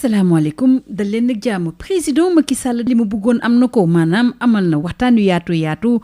asalaamaaleykum dal leen nag jàmm président Macky Sall li mu bëggoon am na ko maanaam amal na waxtaan yu yaatu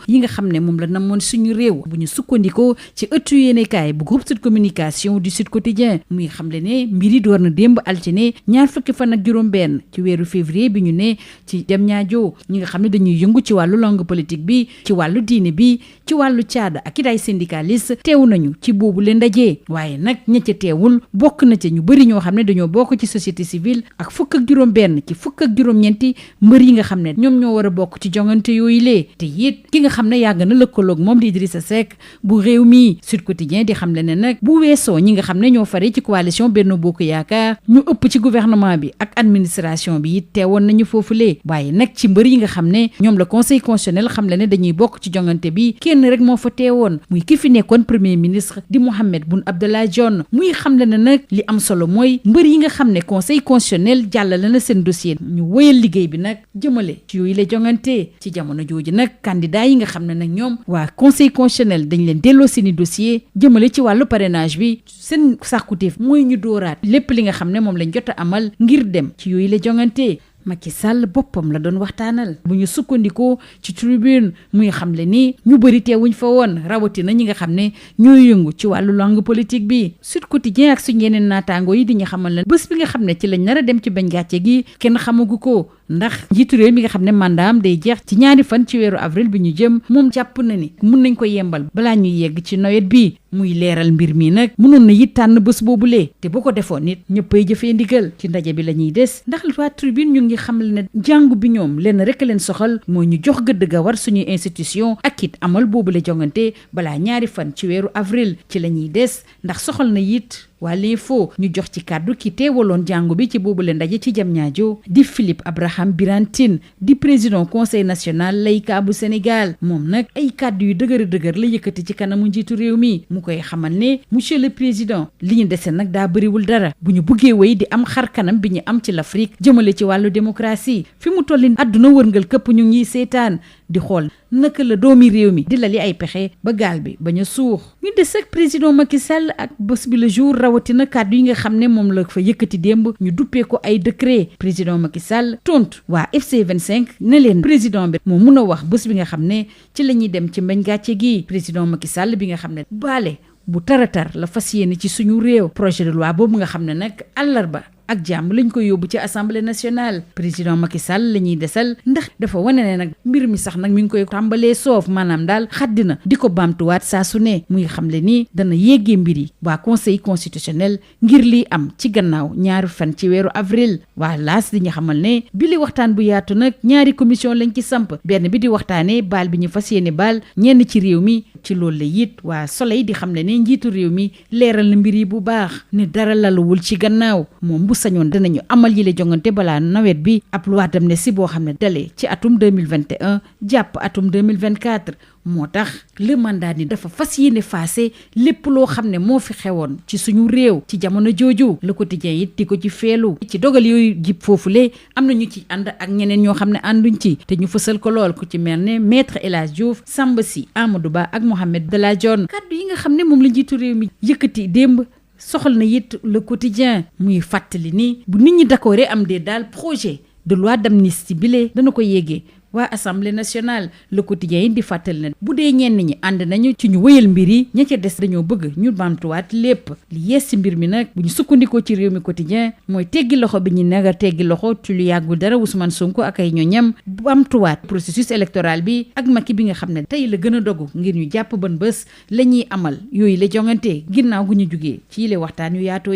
yi nga xam ne moom la namoon suñu réew bu ñu sukkandikoo ci ëttu yéenekaay bu groupe Sud Communication du Sud Quotidien muy xamle ne mbir yi door na démb altine 20 ak juróom-benn ci weeru février bi ñu ne ci Diamniadio ñi nga xam ne dañuy yëngu ci wàllu langue politique bi ci wàllu diine bi ci wàllu caada ak it ay syndicaliste teew nañu ci boobu leen ndaje waaye nag ña ca teewul bokk na ca ñu bëri ñoo xam ne dañoo bokk ci société civile ak fukk ak juróom-benn ci fukk ak juróom-ñeenti mbër yi nga xam ne ñoom ñoo war a bokk ci jongante yooyu lee te it ki nga xam ne yàgg na lëkkaloog moom di Idrissa Seck bu réew mi Sud Quotidien di xam le ne nag bu weesoo ñi nga xam ne ñoo fare ci coalition Benno Bokk Yaakaar ñu ëpp ci gouvernement bi ak administration bi it teewoon nañu foofulee waaye nag ci mbër yi nga xam ne ñoom la conseil constitutionnel xam le ne dañuy bokk ci jongante bi kenn rek moo fa teewoon muy ki fi nekkoon premier ministre di Mahammed Boun Abdallah Dionne muy xam le ne nag li am solo mooy mbër yi nga xam ne conseil constitutionnel jàllale na seen dossier ñu wëyal liggéey bi nag jëmale ci yooyu la jongante ci jamono jooju nag candidat yi nga xam ne nag ñoom waa conseil constitutionnel dañ leen delloo seeni dossier jëmale ci wàllu parrainage bi seen sàkkuteef mooy ñu dooraat lépp li nga xam ne moom lañ jot a amal ngir dem ci yooyu la jongante Macky Sall boppam la doon waxtaanal bu ñu sukkandikoo ci tribune muy xamle ni ñu bëri teewuñ fa woon rawatina ñi nga xam ne ñooy yëngu ci wàllu langue politique bi Sud Quotidien ak suñu yeneen naataango yi di ñu xamal ne bés bi nga xam ne ci lañ nar a dem ci bañ gàcce gi kenn xamagu ko ndax njiitu réew mi nga xam ne mandaam day jeex ci 2 fan ci weeru avril bi ñu jëm moom jàpp na ni mun nañ ko yembal balaa ñuy yegg ci nawet bi muy leeral mbir mi nag mënoon na it tànn bés boobulee te bu ko defoon nit ñëppay jëfee ndigal ci ndaje bi la ñuy des ndax waa tribune ñu ngi xamal ne jàngu bi ñoom leen rek leen soxal mooy ñu jox gëdd ga war suñuy institution ak it amal boobule jongante balaa 2 fan ci weeru avril ci la ñuy des ndax soxal na it waa l'info ñu jox ci kàddu ki teewaloon jàngu bi ci boobule ndaje ci Diamniadio di Philippe Abraham Birantine di président conseil national laïcat bu Sénégal moom nag ay kàddu yu dëgër la yëkkati ci kanamu njiitu réew mi mu koy xamal ne monsieur le président li ñu dese nag daa bëriwul dara bu ñu buggee wéy di am xar kanam bi ñu am ci l'Afrique jëmale ci wàllu démocratie fi mu tolli àdduna wërngal këpp ñu ngi seetaan di xool naka la doomi réew mi di lali ay pexe ba gaal bi bañ a suux ñu des ak président Macky Sall ak bés bi le jour rawatina kàddu yi nga xam ne moom la fa yëkkati démb ñu duppee ko ay décret président Macky Sall tontu waa FC 25 ne leen président bi moo mun a wax bés bi nga xam ne ci la ñuy dem ci mbañ gàcce gi président Macky Sall bi nga xam ne baale bu taratar la fas yéene ci suñu réew projet de loi boobu nga xam ne nag àllarba ak jàmm lañ ko yóbbu ci assemblée nationale président Macky Sall la ñuy desal ndax dafa wane ne nag mbir mi sax nag mi ngi koy tàmbalee soof maanaam daal xaddina di ko baamtuwaat saa su ne muy xamle ni dana yéegee mbir yi waa conseil constitutionnel ngir lii am ci gannaaw 2 fan ci weeru avril waa laas di ñu xamal ne bi li waxtaan bu yaatu nag 2 commission lañ ci samp benn bi di waxtaanee baal bi ñu fas yéene baal ñenn ci réew mi ci loolu la it waa Soleil di xam ne njiitu réew mi leeral na mbir yi bu baax ne dara laluwul ci gannaaw moom bu sañoon dinañu amal yile jongante balaa nawet bi ab loi d'amnistie boo xam ne dalee ci atum 2021 jàpp atum 2024 moo tax le mandat ni dafa fas yéene faase lépp loo xam ne moo fi xewoon ci suñu réew ci jamono jooju Le Quotidien it di ko ci feelu ci dogal yooyu jib foofule am na ñu ci ànd ak ñeneen ñoo xam ne ànduñ ci te ñu fësal ko lool ku ci mel ne maître El Hadji Diouf Samba Sy Amadou Ba ak Mahammed Boun Dionne kàddu yi nga xam ne moom la njiitu réew mi yëkkati démb soxal na it Le Quotidien muy fàttali ni bu nit ñi d'accord am dee daal projet de loi d'amnistie bile dana ko yéegee waa assemblée nationale Le Quotidien yi di fàttali ne bu dee ñenn ñi ànd nañu ci ñu wëyal mbir yi ña ca des dañoo bëgg ñu bamtuwaat lépp li yees ci mbir mi nag bu ñu sukkandikoo ci réew mi quotidien mooy teggi loxo bi ñu naga teggi loxo ci lu yàggul dara Ousmane Sonko ak ay ñoñam bamtuwaat processus électoral bi ak Macky bi nga xam ne tey la gën a dogu ngir ñu jàpp ban bés la ñuy amal yooyu la jongante ginnaaw gu ñu jugee ci yile waxtaan yu yaatu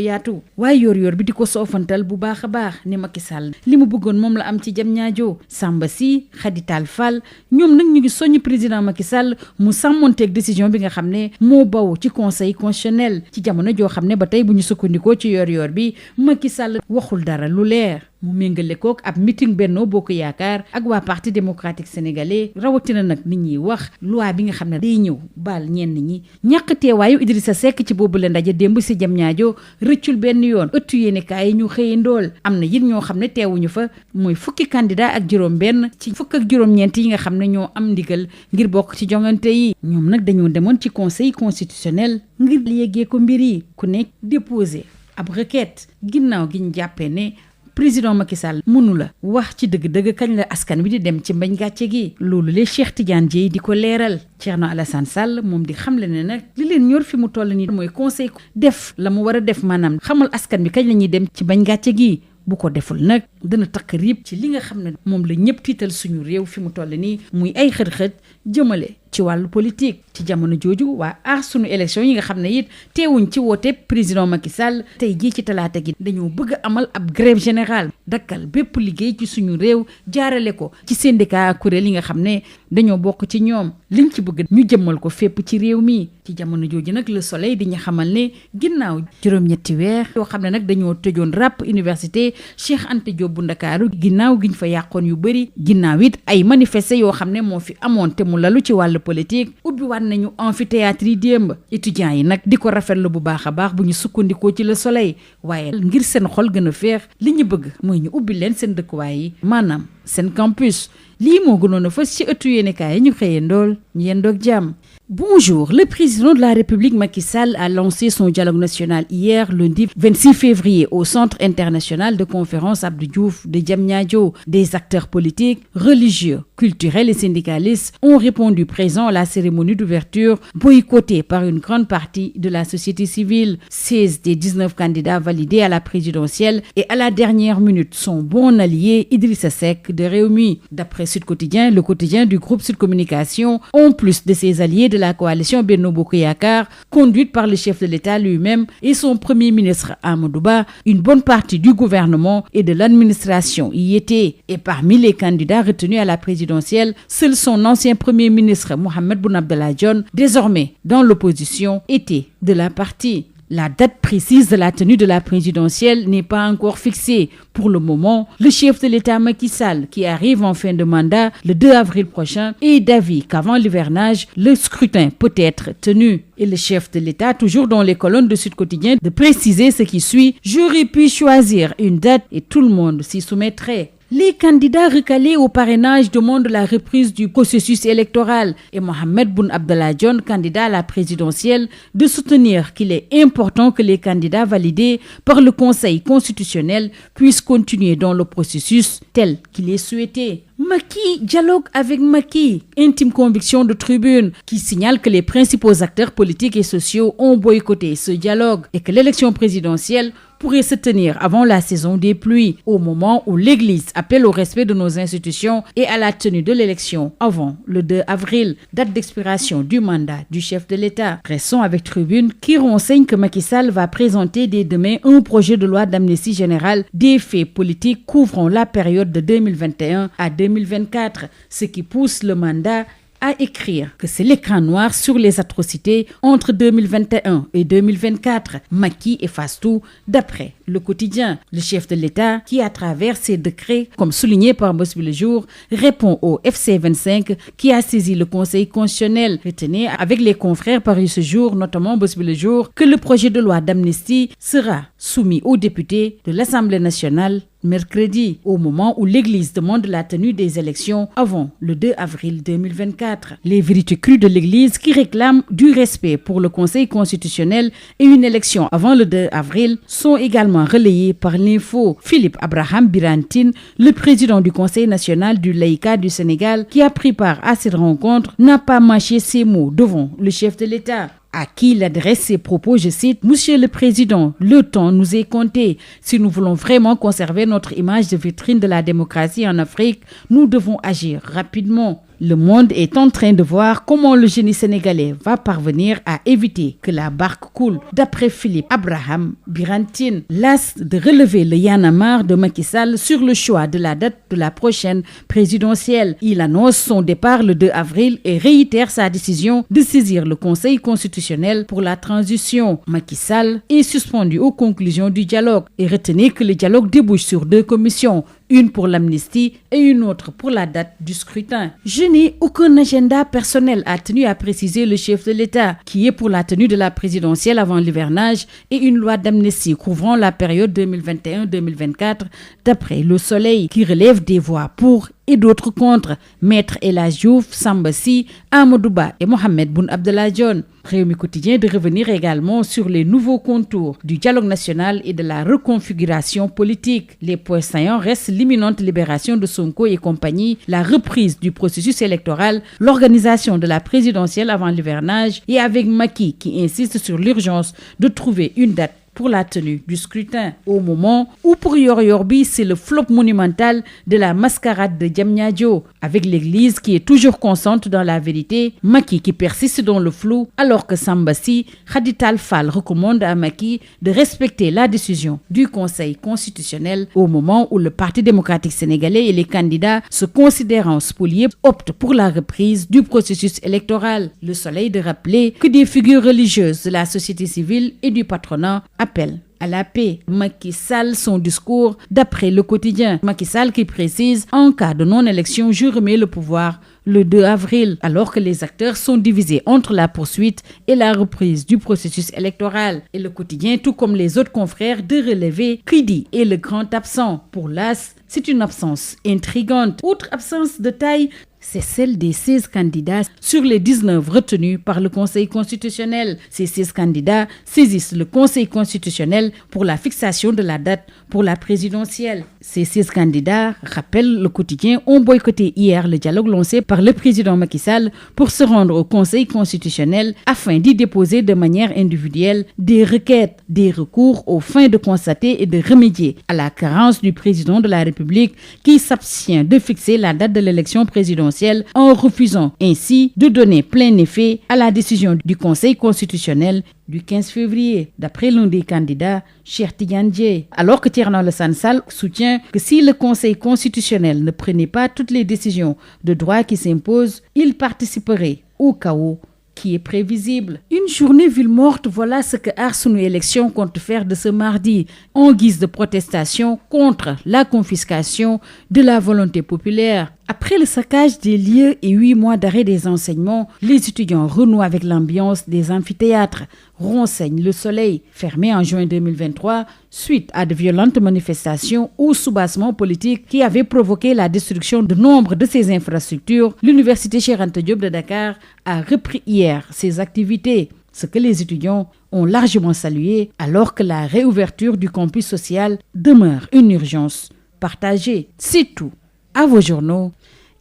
waaye yor bi di ko soofantal bu baax a baax ni Macky Sall li mu bëggoon moom la am ci Diamniadio Samba Sy Khady Tall Fall ñoom nag ñu ngi soññ président Macky Sall mu sàmmonteeg décision bi nga xam ne moo baw ci conseil constitutionnel ci jamono joo xam ne ba tey bu ñu sukkandikoo ci yor bi Macky Sall waxul dara lu leer mu méngale kook ab meeting Benno Bokk Yaakaar ak waa parti démocratique sénégalais rawatina nag nit ñi wax loi bi nga xam ne day ñëw baal ñenn ñi ñàkk teewaayu Idrissa Seck ci boobu la ndaje démb si Diamniadio rëccul benn yoon ëttu yéenekaay yi ñu xëyi ndool am na it ñoo xam ne teewuñu fa mooy fukki candidat ak juróom-benn ci fukk ak juróom-ñeent yi nga xam ne ñoo am ndigal ngir bokk ci jongante yi ñoom nag dañoo demoon ci conseil constitutionnel ngir yéegee ko mbir yi ku nekk déposé ab requête ginnaaw gi ñu jàppee ne président Macky Sall mënu la wax ci dëgg-dëgg kañ la askan wi di dem ci mbañ gàcce gi loolu le Cheikh Tidiane Dièye di ko leeral Thierno Alassane Sall moom di xamle ne nag li leen ñor fi mu toll nii mooy conseil def la mu war a def maanaam xamal askan bi kañ la ñuy dem ci mbañ gàcce gi bu ko deful nag dana takk riib ci li nga xam ne moom la ñëpp tiital suñu réew fi mu toll nii muy ay xët-xët jëmale ci wàllu politique ci jamono jooju waa aar sunu élection yi nga xam ne it teewuñ ci woote président Macky Sall tey jii ci talaata gi dañoo bëgg a amal ab grève générale dakkal bépp liggéey ci suñu réew jaarale ko ci syndicat kuréel yi nga xam ne dañoo bokk ci ñoom liñ ci bëgg ñu jëmmal ko fépp ci réew mi ci jamono jooju nag Le Soleil di ñu xamal ne ginnaaw juróom-ñetti weer yoo xam ne nag dañoo tëjoon ràpp université Cheikh Anta Diop bu Ndakaaru ginnaaw giñ fa yàqoon yu bëri ginnaaw it ay manifester yoo xam ne moo fi amoon te mu lalu ci wàllu politique ubbi waat nañu amphithéâtre yi démb étudiants yi nag di ko rafetlu bu baax a baax bu ñu sukkandikoo ci Le Soleil waaye ngir seen xol gën a féex li ñu bëgg mooy ñu ubbi leen seen dëkkuwaay yi maanaam seen campus lii moo gënoon a fës ci ëttu yéenekaay yi ñu xëyee ndool ñu yendoog jàmm. Bonjour, le président de la République Macky Sall a lancé son dialogue national hier, lundi 26 février, au Centre international de conférence Abdou Diouf de Diamniadio. Des acteurs politiques, religieux, culturels et syndicalistes ont répondu présents à la cérémonie d'ouverture, boycottée par une grande partie de la société civile. 16 des 19 candidats validés à la présidentielle et à la dernière minute sont bon alliés Idrissa Seck de Rewmi. D'après Sud Quotidien, le quotidien du groupe Sud Communication, en plus de ses alliés de la coalition Benno Bokk Yakaar, conduite par le chef de l'État lui-même et son premier ministre Amadou Ba, une bonne partie du gouvernement et de l'administration y était. Et parmi les candidats retenus à la présidentielle, seul son ancien premier ministre Mohamed Boun Abdallah Dionne, désormais dans l'opposition, était de la partie. La date précise de la tenue de la présidentielle n'est pas encore fixée. Pour le moment, le chef de l'État Macky Sall, qui arrive en fin de mandat le 2 avril prochain, est d'avis qu'avant l'hivernage, le scrutin peut être tenu. Et le chef de l'État, toujours dans les colonnes de Sud Quotidien, de préciser ce qui suit: j'aurais pu choisir une date et tout le monde s'y soumettrait. Les candidats recalés au parrainage demandent la reprise du processus électoral et Mohamed Boun Abdallah Dionne, candidat à la présidentielle, de soutenir qu'il est important que les candidats validés par le Conseil constitutionnel puissent continuer dans le processus tel qu'il est souhaité. Macky, dialogue avec Macky. Intime conviction de Tribune qui signale que les principaux acteurs politiques et sociaux ont boycotté ce dialogue et que l'élection présidentielle pourrait se tenir avant la saison des pluies, au moment où l'Église appelle au respect de nos institutions et à la tenue de l'élection avant le 2 avril, date d'expiration du mandat du chef de l'État. Restons avec Tribune qui renseigne que Macky Sall va présenter dès demain un projet de loi d'amnistie générale des faits politiques couvrant la période de 2021 à 2024, ce qui pousse le mandat à écrire que c'est l'écran noir sur les atrocités entre 2021 et 2024. Macky efface tout, d'après le quotidien. Le chef de l'État, qui à travers ses décrets, comme souligné par Bosby Le Jour, répond au FC25 qui a saisi le Conseil constitutionnel. Retenez avec les confrères parus ce jour, notamment Bosby Le Jour, que le projet de loi d'amnistie sera soumis aux députés de l'Assemblée nationale mercredi, au moment où l'Église demande la tenue des élections avant le 2 avril 2024. Les vérités crues de l'Église qui réclament du respect pour le Conseil constitutionnel et une élection avant le 2 avril sont également relayées par l'info. Philippe Abraham Birantine, le président du Conseil national du laïcat du Sénégal, qui a pris part à cette rencontre, n'a pas mâché ses mots devant le chef de l'État, à qui il adresse ses propos, je cite: Monsieur le Président, le temps nous est compté. Si nous voulons vraiment conserver notre image de vitrine de la démocratie en Afrique, nous devons agir rapidement. Le monde est en train de voir comment le génie sénégalais va parvenir à éviter que la barque coule. D'après Philippe Abraham Birantine, las de relever le Y en a marre de Macky Sall sur le choix de la date de la prochaine présidentielle. Il annonce son départ le 2 avril et réitère sa décision de saisir le Conseil constitutionnel pour la transition. Macky Sall est suspendu aux conclusions du dialogue et retenez que le dialogue débouche sur 2 commissions, une pour l'amnistie et une autre pour la date du scrutin. Je n'ai aucun agenda personnel, a tenu à préciser le chef de l'État, qui est pour la tenue de la présidentielle avant l'hivernage et une loi d'amnistie couvrant la période 2021-2024, d'après Le Soleil, qui relève des voix pour et d'autres contre Maître El Hadji Diouf, Samba Sy, Amadou Ba et Mohamed Boun Abdallah Dionne. Rewmi Quotidien de revenir également sur les nouveaux contours du dialogue national et de la reconfiguration politique. Les points saillants restent l'imminente libération de Sonko et compagnie, la reprise du processus électoral, l'organisation de la présidentielle avant l'hivernage et avec Macky qui insiste sur l'urgence de trouver une date pour la tenue du scrutin. Au moment où pour Yor Yorbi, c'est le flop monumental de la mascarade de Diamniadio, avec l'église qui est toujours constante dans la vérité, Macky qui persiste dans le flou, alors que Samba Sy, Khady Tall Fall recommande à Macky de respecter la décision du Conseil constitutionnel au moment où le Parti démocratique sénégalais et les candidats se considérant spoliés optent pour la reprise du processus électoral. Le Soleil de rappeler que des figures religieuses de la société civile et du patronat appelle à la paix. Macky Sall, son discours d'après Le Quotidien. Macky Sall qui précise, en cas de non-élection, je remets le pouvoir le 2 avril, alors que les acteurs sont divisés entre la poursuite et la reprise du processus électoral. Et Le Quotidien, tout comme les autres confrères, de relever Kidi est le grand absent. Pour l'AS, c'est une absence intrigante. Autre absence de taille, c'est celle des 16 candidats sur les 19 retenus par le Conseil constitutionnel. Ces 16 candidats saisissent le Conseil constitutionnel pour la fixation de la date pour la présidentielle. Ces 16 candidats, rappelle Le Quotidien, ont boycotté hier le dialogue lancé par le président Macky Sall pour se rendre au Conseil constitutionnel afin d'y déposer de manière individuelle des requêtes, des recours aux fins de constater et de remédier à la carence du président de la République qui s'abstient de fixer la date de l'élection présidentielle en refusant ainsi de donner plein effet à la décision du Conseil constitutionnel du 15 février, d'après l'un des candidats, Cheikh Tidiane Dièye. Alors que Thierno Alassane Sall soutient que si le Conseil constitutionnel ne prenait pas toutes les décisions de droit qui s'imposent, il participerait au chaos qui est prévisible. Une journée ville morte, voilà ce que Aar Sunu Élection compte faire de ce mardi, en guise de protestation contre la confiscation de la volonté populaire. Après le saccage des lieux et 8 mois d'arrêt des enseignements, les étudiants renouent avec l'ambiance des amphithéâtres, renseigne Le Soleil. Fermé en juin 2023, suite à de violentes manifestations ou soubassements politiques qui avaient provoqué la destruction de nombre de ses infrastructures, l'Université Cheikh Anta Diop de Dakar a repris hier ses activités, ce que les étudiants ont largement salué, alors que la réouverture du campus social demeure une urgence partagée. C'est tout. À vos journaux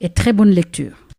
et très bonne lecture.